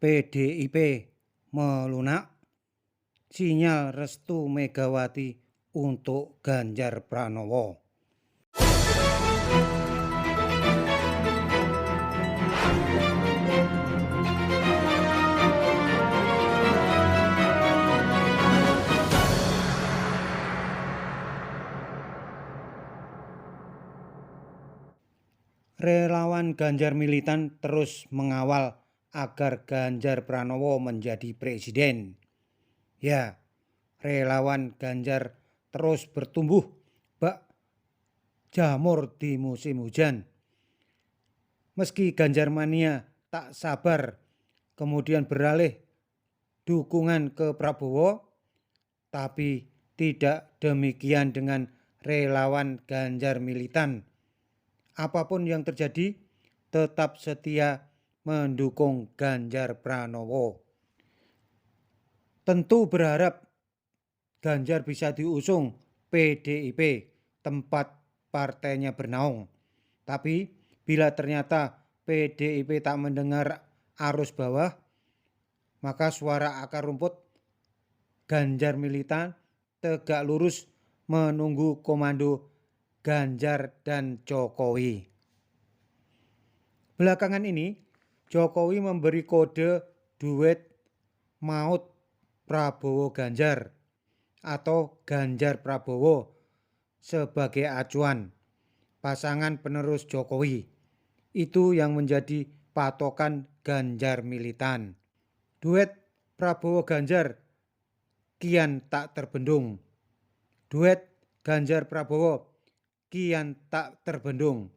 PDIP melunak, sinyal restu Megawati untuk Ganjar Pranowo. Relawan Ganjar militan terus mengawal agar Ganjar Pranowo menjadi presiden. Ya, relawan Ganjar terus bertumbuh bak jamur di musim hujan. Meski Ganjar mania tak sabar kemudian beralih dukungan ke Prabowo, tapi tidak demikian dengan relawan Ganjar militan. Apapun yang terjadi, tetap setia mendukung Ganjar Pranowo. Tentu berharap Ganjar bisa diusung PDIP, tempat partainya bernaung. Tapi bila ternyata PDIP tak mendengar arus bawah, maka suara akar rumput Ganjar militan tegak lurus menunggu komando Ganjar dan Jokowi. Belakangan ini Jokowi memberi kode duet maut Prabowo Ganjar atau Ganjar Prabowo sebagai acuan pasangan penerus Jokowi. Itu yang menjadi patokan Ganjar militan. Duet Prabowo Ganjar kian tak terbendung. Duet Ganjar Prabowo kian tak terbendung.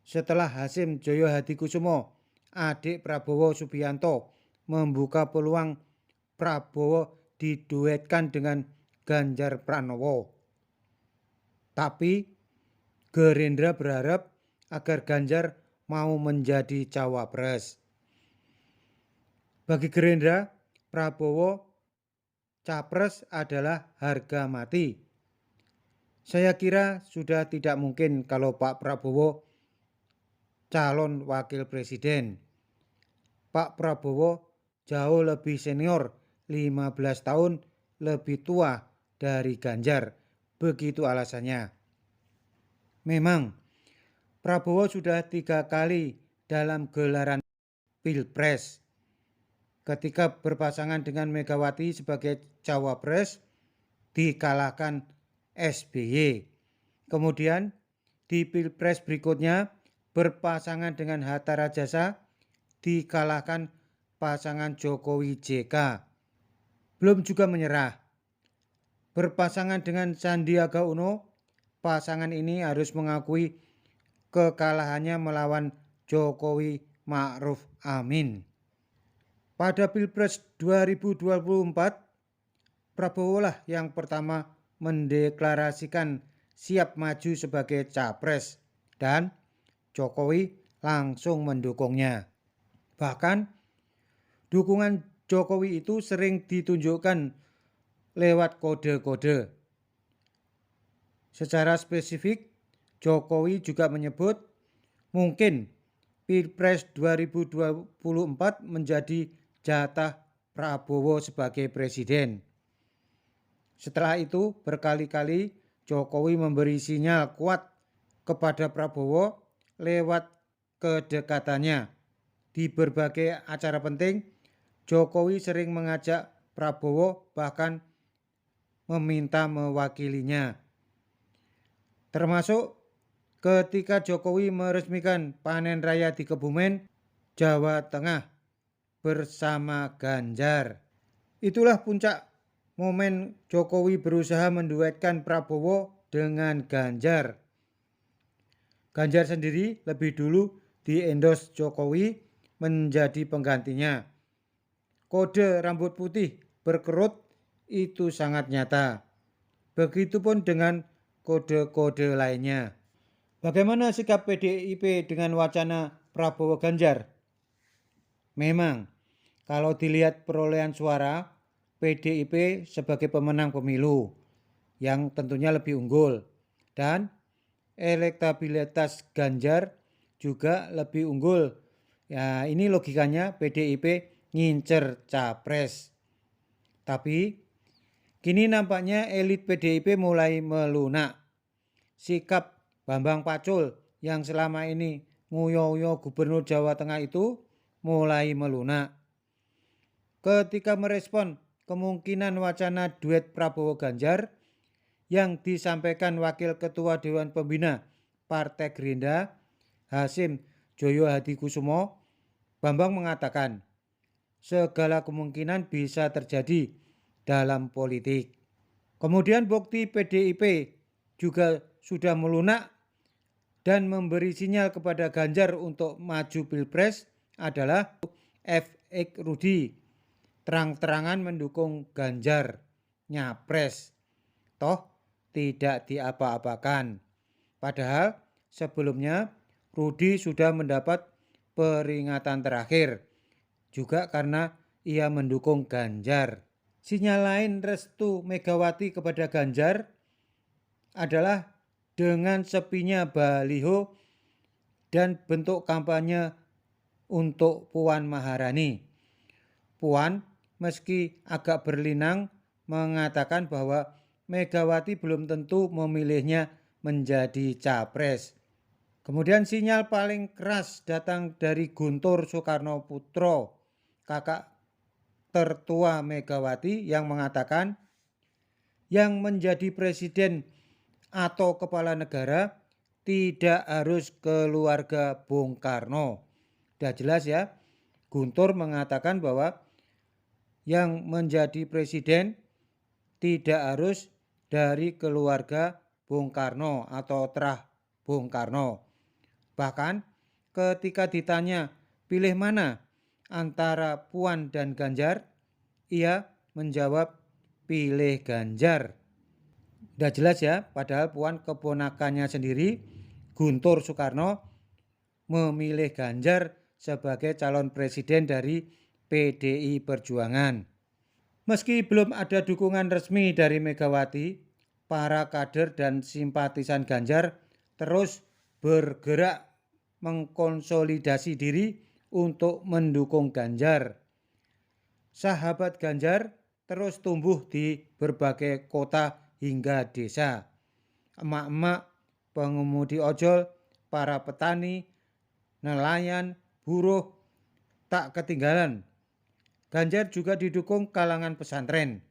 Setelah Hasyim Joyo Hadikusumo, adik Prabowo Subianto, membuka peluang Prabowo diduetkan dengan Ganjar Pranowo. Tapi Gerindra berharap agar Ganjar mau menjadi cawapres. Bagi Gerindra, Prabowo capres adalah harga mati. Saya kira sudah tidak mungkin kalau Pak Prabowo calon wakil presiden. Pak Prabowo jauh lebih senior, 15 tahun lebih tua dari Ganjar. Begitu alasannya. Memang Prabowo sudah 3 kali dalam gelaran Pilpres. Ketika berpasangan dengan Megawati sebagai cawapres, dikalahkan SBY. Kemudian di Pilpres berikutnya berpasangan dengan Hatta Rajasa, dikalahkan pasangan Jokowi JK. Belum juga menyerah. Berpasangan dengan Sandiaga Uno, pasangan ini harus mengakui kekalahannya melawan Jokowi Ma'ruf Amin. Pada Pilpres 2024, Prabowo lah yang pertama mendeklarasikan siap maju sebagai capres dan Jokowi langsung mendukungnya. Bahkan dukungan Jokowi itu sering ditunjukkan lewat kode-kode. Secara spesifik, Jokowi juga menyebut mungkin Pilpres 2024 menjadi jatah Prabowo sebagai presiden. Setelah itu berkali-kali Jokowi memberi sinyal kuat kepada Prabowo lewat kedekatannya. Di berbagai acara penting, Jokowi sering mengajak Prabowo bahkan meminta mewakilinya. Termasuk ketika Jokowi meresmikan panen raya di Kebumen, Jawa Tengah bersama Ganjar. Itulah puncak momen Jokowi berusaha menduetkan Prabowo dengan Ganjar. Ganjar sendiri lebih dulu di-endorse Jokowi menjadi penggantinya. Kode rambut putih berkerut itu sangat nyata. Begitupun dengan kode-kode lainnya. Bagaimana sikap PDIP dengan wacana Prabowo Ganjar? Memang, kalau dilihat perolehan suara, PDIP sebagai pemenang pemilu yang tentunya lebih unggul dan elektabilitas Ganjar juga lebih unggul. Ya, ini logikanya PDIP ngincer capres. Tapi kini nampaknya elit PDIP mulai melunak. Sikap Bambang Pacul yang selama ini nguyo-nguyo Gubernur Jawa Tengah itu mulai melunak. Ketika merespon kemungkinan wacana duet Prabowo Ganjar yang disampaikan Wakil Ketua Dewan Pembina Partai Gerindra Hasyim Joyo Hadikusumo, Bambang mengatakan segala kemungkinan bisa terjadi dalam politik. Kemudian bukti PDIP juga sudah melunak dan memberi sinyal kepada Ganjar untuk maju Pilpres adalah FX Rudi terang-terangan mendukung Ganjar nyapres, toh tidak diapa-apakan. Padahal sebelumnya Rudi sudah mendapat peringatan terakhir juga karena ia mendukung Ganjar. Sinyal lain restu Megawati kepada Ganjar adalah dengan sepinya baliho dan bentuk kampanye untuk Puan Maharani. Puan meski agak berlinang mengatakan bahwa Megawati belum tentu memilihnya menjadi capres. Kemudian sinyal paling keras datang dari Guntur Soekarnoputro, kakak tertua Megawati, yang mengatakan yang menjadi presiden atau kepala negara tidak harus keluarga Bung Karno. Udah jelas ya, Guntur mengatakan bahwa yang menjadi presiden tidak harus dari keluarga Bung Karno atau terah Bung Karno. Bahkan ketika ditanya pilih mana antara Puan dan Ganjar, ia menjawab pilih Ganjar. Udah jelas ya, padahal Puan keponakannya sendiri, Guntur Soekarno, memilih Ganjar sebagai calon presiden dari PDI Perjuangan. Meski belum ada dukungan resmi dari Megawati, para kader dan simpatisan Ganjar terus bergerak mengkonsolidasi diri untuk mendukung Ganjar. Sahabat Ganjar terus tumbuh di berbagai kota hingga desa. Emak-emak, pengemudi ojol, para petani, nelayan, buruh tak ketinggalan. Ganjar juga didukung kalangan pesantren.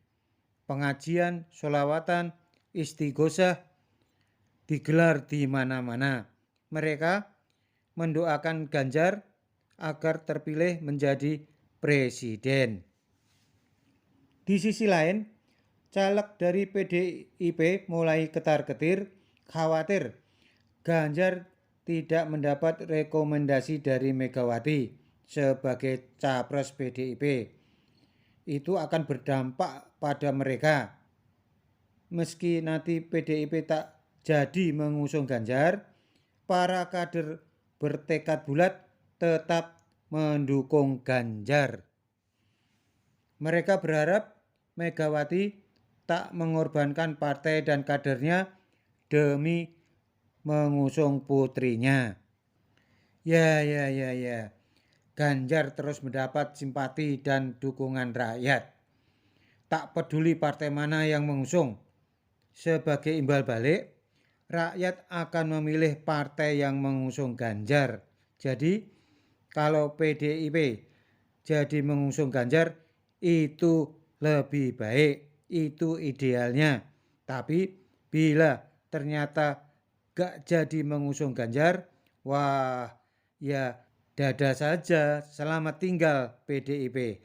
Pengajian, sholawatan, istighosah digelar di mana-mana. Mereka mendoakan Ganjar agar terpilih menjadi presiden. Di sisi lain, caleg dari PDIP mulai ketar-ketir khawatir Ganjar tidak mendapat rekomendasi dari Megawati sebagai capres PDIP. Itu akan berdampak pada mereka. Meski nanti PDIP tak jadi mengusung Ganjar, para kader bertekad bulat tetap mendukung Ganjar. Mereka berharap Megawati tak mengorbankan partai dan kadernya demi mengusung putrinya. Ya. Ganjar terus mendapat simpati dan dukungan rakyat. Tak peduli partai mana yang mengusung. Sebagai imbal balik, rakyat akan memilih partai yang mengusung Ganjar. Jadi, kalau PDIP jadi mengusung Ganjar, itu lebih baik. Itu idealnya. Tapi, bila ternyata gak jadi mengusung Ganjar, wah, ya dadah saja, selamat tinggal PDIP.